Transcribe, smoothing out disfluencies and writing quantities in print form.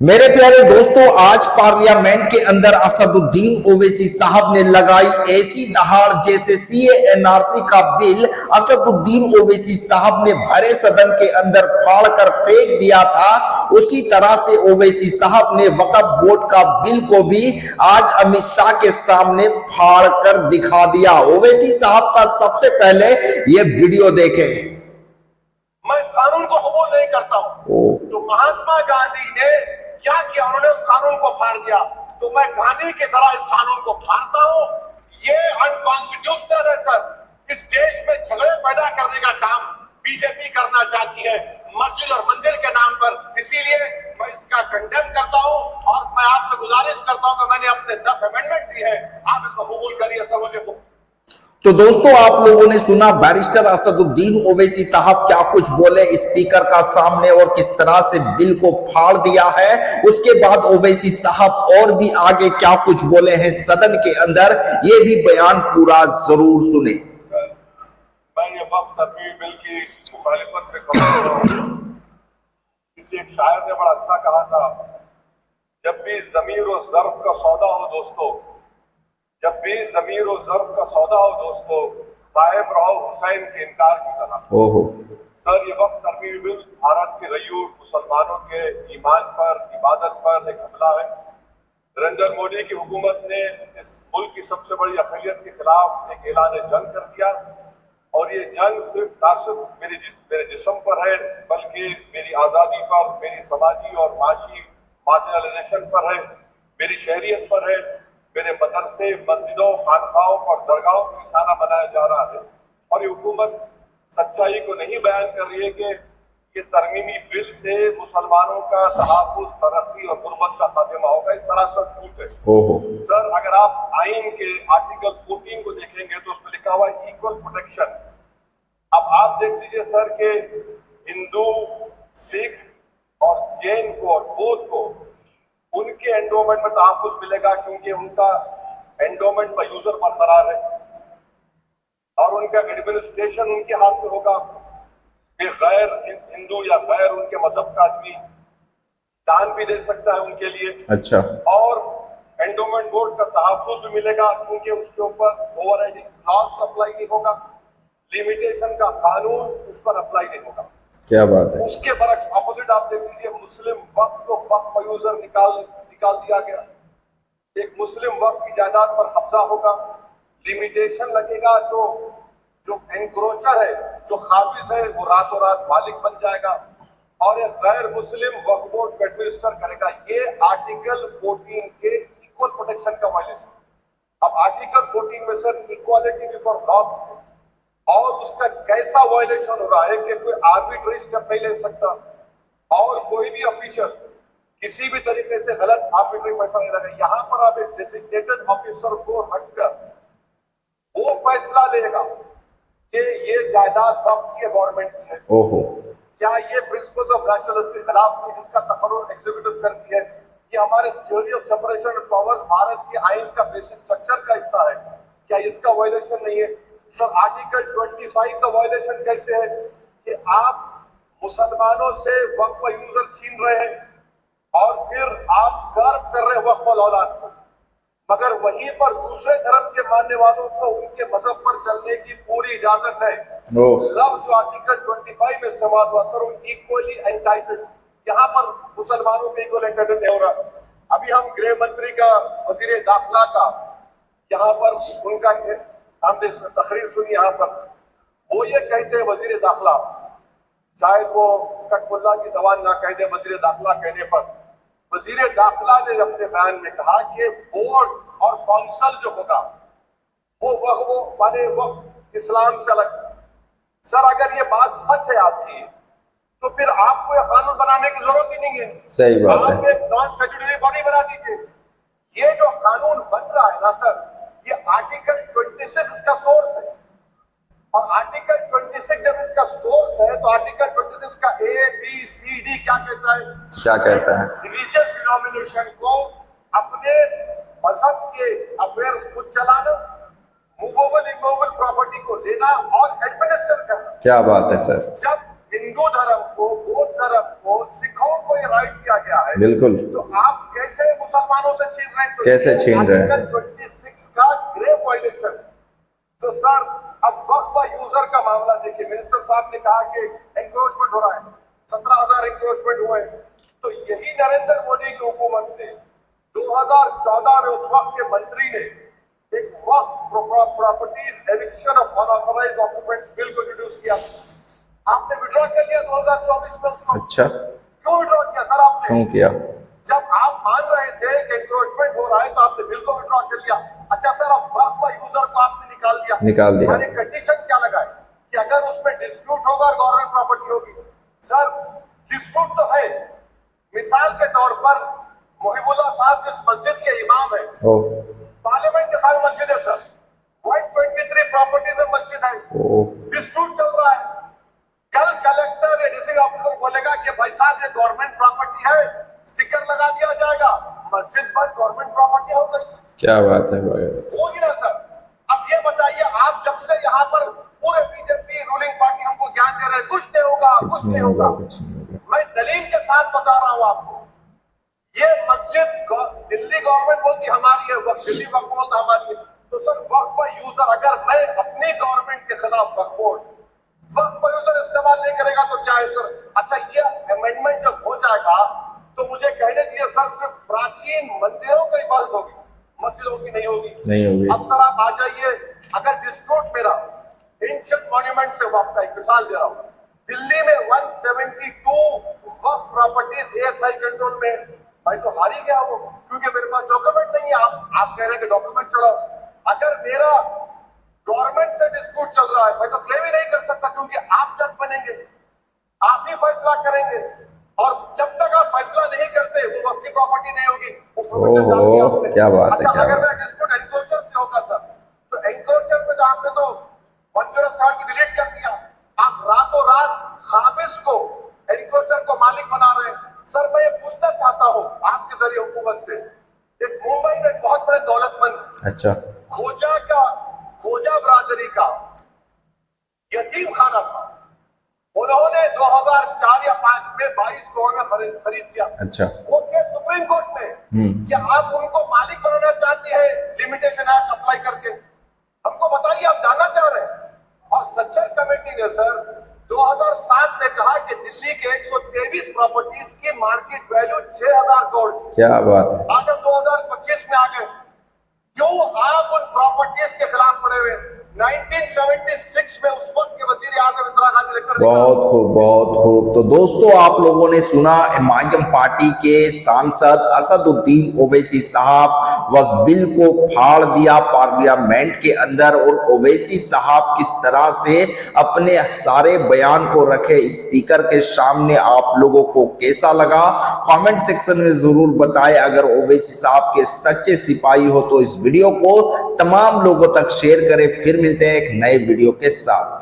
मेरे प्यारे दोस्तों, आज पार्लियामेंट के अंदर असदुद्दीन ओवैसी साहब ने लगाई ऐसी दहाड़ जैसे सीए एनआरसी का बिल असदुद्दीन ओवैसी साहब ने भरे सदन के अंदर फाड़ कर फेंक दिया था। उसी तरह से ओवैसी साहब ने वक्फ बोर्ड का बिल को भी आज अमित शाह के सामने फाड़ कर दिखा दिया। ओवैसी साहब का सबसे पहले ये वीडियो देखें। मैं कानून को कबूल नहीं करता हूं। तो महात्मा गांधी ने क्या किया, उन्होंने उस कानून को फाड़ दिया, तो मैं गांधी की तरह इस कानून को फाड़ता हूं। ये अनकॉन्स्टिट्यूशनल है सर। इस देश में झगड़े पैदा करने का काम बीजेपी करना चाहती है मस्जिद और मंदिर के नाम पर। इसीलिए मैं इसका कंडेम करता हूं और मैं आपसे गुजारिश करता हूं कि मैंने अपने 10 अमेंडमेंट दी है, आप इसको कबूल करिए सर। मुझे तो दोस्तों, आप लोगों ने सुना बैरिस्टर असदुद्दीन ओवैसी साहब क्या कुछ बोले स्पीकर का सामने और किस तरह से बिल को फाड़ दिया है। उसके बाद ओवैसी साहब और भी आगे क्या कुछ बोले हैं सदन के अंदर, ये भी बयान पूरा जरूर सुने। मैं ये वक्त तरमीम बिल की मुखालिफत में कहूं। किसी एक शायर ने बड़ा अच्छा कहा था, जब भी ज़मीर और ज़र्फ का सौदा हो दोस्तों, जब भी ज़मीर और ज़र्फ का सौदा हो दोस्तों, गायब रहो हुसैन के इनकार की तरह। ओहो सर, ये वक्त तरमीम बिल भारत के गयूर मुसलमानों के ईमान पर, इबादत पर एक हमला है। नरेंद्र मोदी की हुकूमत ने इस मुल्क की सबसे बड़ी अक़लियत के खिलाफ एक ऐलान जंग कर दिया, और ये जंग सिर्फ ना सिर्फ मेरे जिस्म पर है, बल्कि मेरी आज़ादी पर, मेरी समाजी और माशी मार्जिनलाइजेशन पर है, मेरी शहरियत पर है, मेरे मदरसे, मस्जिदों, खानखाओं और दरगाहों को निशाना बनाया जा रहा है। और ये हुकूमत सच्चाई को नहीं बयान कर रही है कि ये तरमीमी बिल से मुसलमानों का तहफ़्फ़ुज़, तरक्की और गुर्बत का खात्मा होगा। ये सरासर झूठ है। सर, अगर आप आइन के आर्टिकल 14 को देखेंगे तो उसमें लिखा हुआ है इक्वल प्रोटेक्शन। अब आप देख लीजिए सर के हिंदू, सिख और जैन को और बौद्ध को उनके एंडोमेंट में तहफ़्फ़ुज़ मिलेगा, क्योंकि उनका एंडोमेंट का यूजर बरकरार है और उनका एडमिनिस्ट्रेशन उनके हाथ में होगा। गैर हिंदू या गैर उनके मजहब का आदमी दान भी दे सकता है उनके लिए। अच्छा। और एंडोमेंट बोर्ड का तहफ़्फ़ुज़ भी मिलेगा, क्योंकि उसके ऊपर ओवरराइडिंग क्लॉज अप्लाई नहीं होगा, लिमिटेशन का कानून उस पर अप्लाई नहीं होगा। क्या बात है। उसके बरक्स अपोजिट आप देख लीजिए, मुस्लिम वक्फ को वक्फ का यूजर निकाल दिया गया। एक मुस्लिम वक्फ की जायदाद पर कब्जा होगा, लिमिटेशन लगेगा, तो जो एनक्रोचर है, जो खाबिज है, वो रातों रात मालिक बन जाएगा और एक गैर मुस्लिम वक्फ बोर्ड को एडमिनिस्टर करेगा। ये आर्टिकल 14 के इक्वल प्रोटेक्शन का वायलेशन। अब आर्टिकल 14 में सर इक्वालिटी बिफोर लॉ, और उसका कैसा वायलेशन हो रहा है कि कोई आर्बिट्री स्टेप नहीं ले सकता और कोई भी ऑफिसर किसी भी तरीके से गलत आर्बिट्री फैसला नहीं लेगा। यहाँ पर आप एक डेसिग्नेटेड ऑफिसर को हटकर वो फैसला लेगा कि ये जायदाद वक्फ की गवर्नमेंट की है। ओहो, क्या ये प्रिंसिपल्स ऑफ रैशनलिज्म के खिलाफ है, जिसका तकर्रुर एग्जीक्यूटिव करती है? ये हमारे theory of separation of powers Bharat के आइन का बेसिक स्ट्रक्चर का हिस्सा है। क्या इसका वायलेशन नहीं है? सर, आर्टिकल 25 का वायलेशन कैसे है कि आप मुसलमानों से वक्फ का यूजर छीन रहे हैं और फिर आप गर्व कर रहे हैं वक्फ औलाद को, मगर वहीं पर दूसरे धर्म के मानने वालों को उनके मजहब पर चलने की पूरी इजाजत है। लफ्ज जो आर्टिकल 25 में इस्तेमाल हुआ सर, इक्वली एंटाइटल्ड, यहाँ पर मुसलमानों को इक्वल एंटाइटल्ड नहीं हो रहा। अभी हम गृह मंत्री का, वजीर दाखिला का यहाँ पर उनका हमने तकरीर सुनी, यहाँ पर वो ये कहते हैं वजीर दाखिला, शायद वो कटमुल्ला की जबान ना कह दे वजीर दाखिला कहने पर, वजीर दाखिला ने अपने बयान में कहा कि बोर्ड और काउंसिल जो होगा वो माने वो इस्लाम से अलग। सर, अगर ये बात सच है आपकी, तो फिर आपको ये कानून बनाने की जरूरत ही नहीं है। सही बात है। आप एक नॉन स्टैट्यूटरी बॉडी बना दीजिए। ये जो कानून बन रहा है ना सर, ये आर्टिकल 26 इसका सोर्स है, और आर्टिकल 26 जब इसका सोर्स है तो आर्टिकल 26 का ABCD क्या कहता है? क्या कहता है? रिलीजियस डिनोमिनेशन को अपने मजहब के अफेयर्स खुद चलाना, मूवेबल इमूवेबल प्रॉपर्टी को लेना और एडमिनिस्टर करना। क्या बात है सर। जब हिंदू धर्म को, बौद्ध धर्म को, सिखों को ये राइट दिया गया है, बिल्कुल। तो आप कैसे मुसलमानों से छीन रहे हैं? तो कैसे छीन रहे हैं? आर्टिकल 26 का ग्रेव वायलेशन। तो सर अब वक्फ यूजर का मामला देखिए, मिनिस्टर साहब ने कहा कि एंक्रोचमेंट हो रहा है, 17,000 एंक्रोचमेंट हुए। तो यही नरेंद्र मोदी की हुकूमत ने 2014 में उस वक्त के मंत्री ने एक Waqf properties eviction of unauthorised occupants bill को इंट्रोड्यूस किया। आपने विड्रॉ कर लिया 2024 में उसको। अच्छा, क्यों विड्रॉ किया सर आपने? क्यों किया? जब आप मान रहे थे कि एंक्रोचमेंट हो रहा है तो आपने बिल को विड्रॉ कर लिया। अच्छा सर, अब वक्फ यूजर को आपने निकाल दिया। मैंने कंडीशन क्या लगाई कि अगर उसमें डिस्प्यूट होगा और गवर्नमेंट प्रॉपर्टी होगी। सर डिस्प्यूट तो है, मिसाल के तौर पर मोहिबुल्लाह साहब जिस मस्जिद के इमाम है, पार्लियामेंट के सामने मस्जिद है सर, 123 प्रॉपर्टी में मस्जिद है, डिस्प्यूट चल रहा है। कल कलेक्टर या डिस्ट्रिक्ट ऑफिसर बोलेगा कि भाई साहब ये गवर्नमेंट प्रॉपर्टी है, स्टिकर लगा दिया जाएगा, मस्जिद पर गवर्नमेंट प्रॉपर्टी हो गई। क्या बात है? होगी ना सर। अब ये बताइए, आप जब से यहाँ पर पूरे बीजेपी रूलिंग पार्टी हमको ज्ञान दे रहे हैं कुछ नहीं होगा, कुछ नहीं होगा। मैं दलील के साथ बता रहा हूँ आपको, ये मस्जिद दिल्ली गवर्नमेंट बोलती हमारी है, दिल्ली वक्फ बोर्ड हमारी है। तो सर वक्फ यूजर, अगर मैं अपनी गवर्नमेंट के खिलाफ वक्फ बोर्ड वक्त पर यूजर इस्तेमाल नहीं करेगा तो क्या है सर? अच्छा, ये अमेंडमेंट जब हो जाएगा तो मुझे कहने दीजिए सर, सिर्फ प्राचीन मंदिरों की इबादत होगी, मस्जिदों की नहीं होगी। अब सर आप आ जाइए, अगर डिस्प्यूट मेरा एंशिएंट मॉन्यूमेंट से वक्त का एक मिसाल दे रहा हूँ, दिल्ली में 172 वक्त प्रॉपर्टीज एएसआई कंट्रोल में, मैं तो हार ही गया वो, क्योंकि मेरे पास डॉक्यूमेंट नहीं है। आप कह रहे हैं कि डॉक्यूमेंट चढ़ाओ। अगर मेरा गवर्नमेंट से डिस्प्यूट चल रहा है, मैं तो क्लेम ही नहीं कर सकता, क्योंकि आप जज बनेंगे, आप ही फैसला करेंगे, और जब तक आप फैसला नहीं करते वो वक्त की प्रॉपर्टी नहीं होगी। ओहो, क्या बात है, क्या अगर मैं डिस्प्यूट एनक्रोचर से होगा सर, तो एनक्रोचर में तो आपने तो 107 को डिलीट कर दिया। आप रातों रात खाबिस को, एनक्रोचर को मालिक बना रहे हैं। सर मैं ये पूछना चाहता हूँ आपके जरिए हुकूमत से, एक मुंबई में बहुत बड़े दौलतमंद, अच्छा, खोजा बरादरी का यतीम खाना था, उन्होंने 2004 या 5 में 22 करोड़ में खरीद किया। अच्छा, वो के सुप्रीम कोर्ट में क्या आप उनको मालिक बनाना चाहते हैं लिमिटेशन एक्ट अप्लाई करके? हमको बताइए, आप जानना चाह रहे हैं। और सच्चर कमेटी ने सर 2007 में कहा कि दिल्ली के 123 प्रॉपर्टीज की मार्केट वैल्यू 6,000 करोड़। क्या बात है। आज हम 2025 में आ गए, क्यों आप उन प्रॉपर्टीज के खिलाफ पड़े हुए? 1976 में उस वक्त के वजीर आजम इंदिरा गांधी लेकर, बहुत खूब, बहुत खूब। तो दोस्तों, आप लोगों ने सुना एमआईएम पार्टी के सांसद असदुद्दीन ओवैसी साहब वक्फ बिल को फाड़ दिया पार्लियामेंट के अंदर, और ओवैसी साहब किस तरह से अपने सारे बयान को रखे स्पीकर के सामने। आप लोगों को कैसा लगा कमेंट सेक्शन में जरूर बताएं। अगर ओवैसी साहब के सच्चे सिपाही हो तो इस वीडियो को तमाम लोगों तक शेयर करें। फिर मिलते हैं एक नए वीडियो के साथ।